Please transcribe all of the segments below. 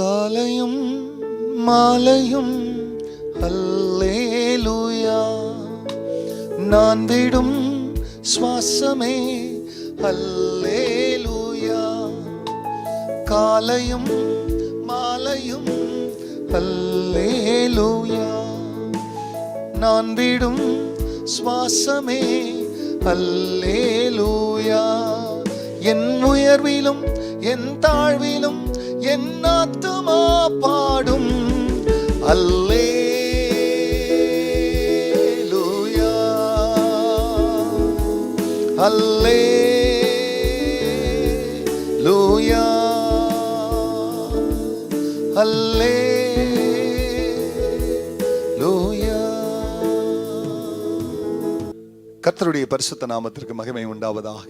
காலையும் மாலையும் அல்லேலூயா, நான் விடும் சுவாசமே அல்லேலூயா. காலையும் மாலையும் அல்லேலூயா, நான் விடும் சுவாசமே அல்லேலூயா. என் உயர்விலும் என் தாழ்விலும் என் ஆத்துமா பாடும் அல்லேலூயா, அல்லேலூயா, அல்லேலூயா. கர்த்தருடைய பரிசுத்த நாமத்திற்கு மகிமை உண்டாவதாக.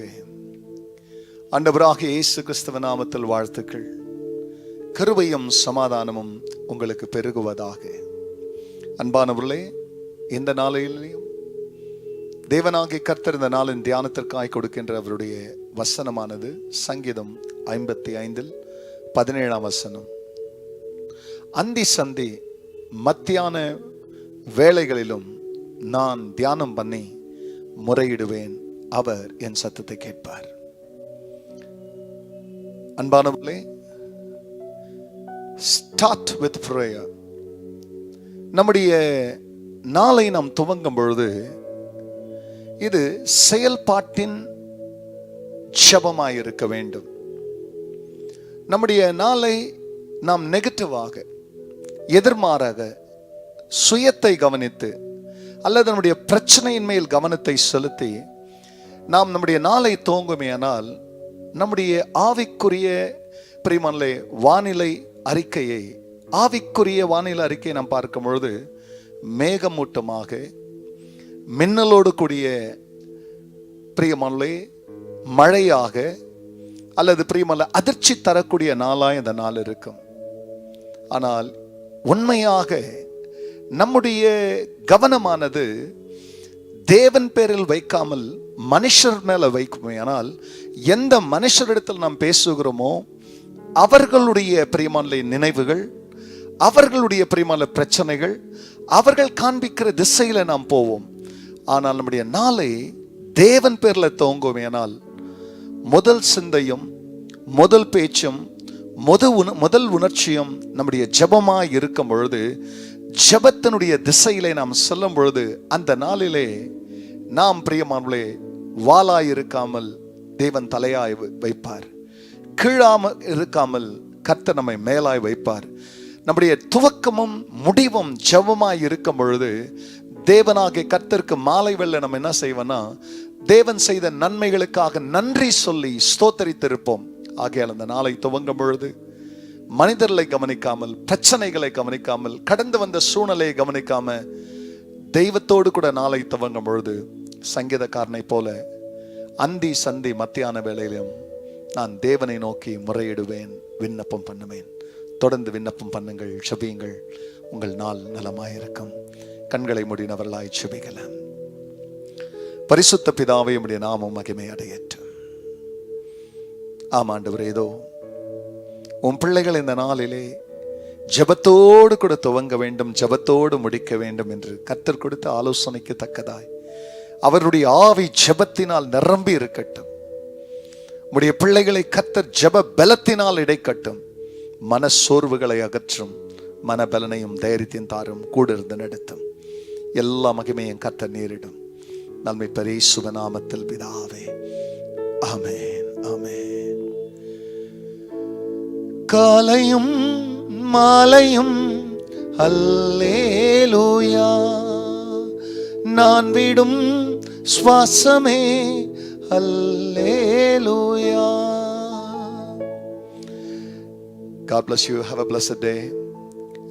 ஆண்டவராகிய இயேசு கிறிஸ்துவ நாமத்தில் வாழ்த்துக்கள். கிருபையும் சமாதானமும் உங்களுக்கு பெருகுவதாக. அன்பானவர்களே, இந்த நாளிலேயும் தேவனாகிய கர்த்தர் இந்த நாளின் தியானத்திற்காய் கொடுக்கின்ற அவருடைய வசனமானது சங்கீதம் 55:17. அந்தி சந்தி மத்தியான வேளைகளிலும் நான் தியானம் பண்ணி முறையிடுவேன், அவர் என் சத்தத்தை கேட்பார். அன்பானவர்களே, ஸ்டார்ட் வித் பிரேயர். நம்முடைய நாளை நாம் துவங்கும் பொழுது இது செயல்பாட்டின் ஜெபமாய் இருக்க வேண்டும். நம்முடைய நாளை நாம் நெகட்டிவாக, எதிர்மாறாக சுயத்தை கவனித்து அல்லது நம்முடைய பிரச்சனையின் மேல் கவனத்தை செலுத்தி நாம் நம்முடைய நாளை துவங்குமேயானால் நம்முடைய ஆவிக்குரிய பிரியமானே வானிலை அறிக்கையை, ஆவிக்குரிய வானிலை அறிக்கையை நாம் பார்க்கும் பொழுது மேகமூட்டமாக, மின்னலோடு கூடிய பிரியமானே மழையாக அல்லது பிரியமானே அதிர்ச்சி தரக்கூடிய நாளாக இந்த நாள் இருக்கும். ஆனால் உண்மையாக நம்முடைய கவனமானது தேவன் பேரில் வைக்காமல் மனுஷர் மேல வைக்குமே. ஆனால் எந்த மனுஷரிடத்தில் நாம் பேசுகிறோமோ அவர்களுடைய பிரியமான நினைவுகள், அவர்களுடைய பிரியமான பிரச்சனைகள், அவர்கள் காண்பிக்கிற திசையில நாம் போவோம். ஆனால் நம்முடைய நாளை தேவன் பேர்ல துவங்குவோமே. ஆனால் முதல் சிந்தையும் முதல் பேச்சும் முதல் உணர்ச்சியும் நம்முடைய ஜெபமாய் இருக்கும் பொழுது, ஜெபத்தினுடைய திசையிலே நாம் செல்லும் பொழுது, அந்த நாளிலே நாம் பிரியமானவர்களே வாளாய் இருக்காமல் தேவன் தலையாய் வைப்பார், கீழாமல் இருக்காமல் கர்த்தர் நம்மை மேலாய் வைப்பார். நம்முடைய துவக்கமும் முடிவும் ஜெபமாய் இருக்கும் பொழுது தேவனாகிய கர்த்தருக்கு மாலை வேளை நம்ம என்ன செய்வோம்னா, தேவன் செய்த நன்மைகளுக்காக நன்றி சொல்லி ஸ்தோத்தரித்திருப்போம். ஆகையால் அந்த நாளை துவங்கும் பொழுது மனிதர்களை கவனிக்காமல், பிரச்சனைகளை கவனிக்காமல், கடந்து வந்த சூழ்நிலையை கவனிக்காம தெய்வத்தோடு கூட நாளை துவங்கும் பொழுது சங்கீதக்காரனை போல அந்தி சந்தி மத்தியான வேளையிலும் நான் தேவனை நோக்கி முறையிடுவேன், விண்ணப்பம் பண்ணுவேன். தொடர்ந்து விண்ணப்பம் பண்ணுங்கள், செபியுங்கள். உங்கள் நாள் நலமாயிருக்கும். கண்களை மூடினவர்களாய் செபிக்கலாம். பரிசுத்த பிதாவே, உம்முடைய நாமம் மகிமை அடையட்டும். ஆமாண்டவரே, ஏதோ உன் பிள்ளைகள் இந்த நாளிலே ஜெபத்தோடு கூட துவங்க வேண்டும், ஜெபத்தோடு முடிக்க வேண்டும் என்று கர்த்தர் கொடுத்த ஆலோசனைக்கு தக்கதாய் அவருடைய ஆவி ஜெபத்தினால் நிரம்பி இருக்கட்டும். உம்முடைய பிள்ளைகளை கர்த்தர் ஜெப பலத்தினால் இடைக்கட்டும். மன சோர்வுகளை அகற்றும், மனபலனையும் தைரியத்தையும் தாரும், கூட இருந்து நடத்தும். எல்லா மகிமையும் கர்த்தர் நேரிடும். நன்மை பரிசுத்த நாமத்தில் பிதாவே, ஆமென், ஆமென். காலையும் மாலையும் அல்லேலூயா, நான் விடும் சுவாசமே அல்லேலூயா. God bless you. Have a blessed day.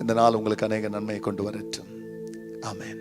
இந்த நாள் உங்களுக்கு அநேக நன்மையை கொண்டு வரட்டும். ஆமென்.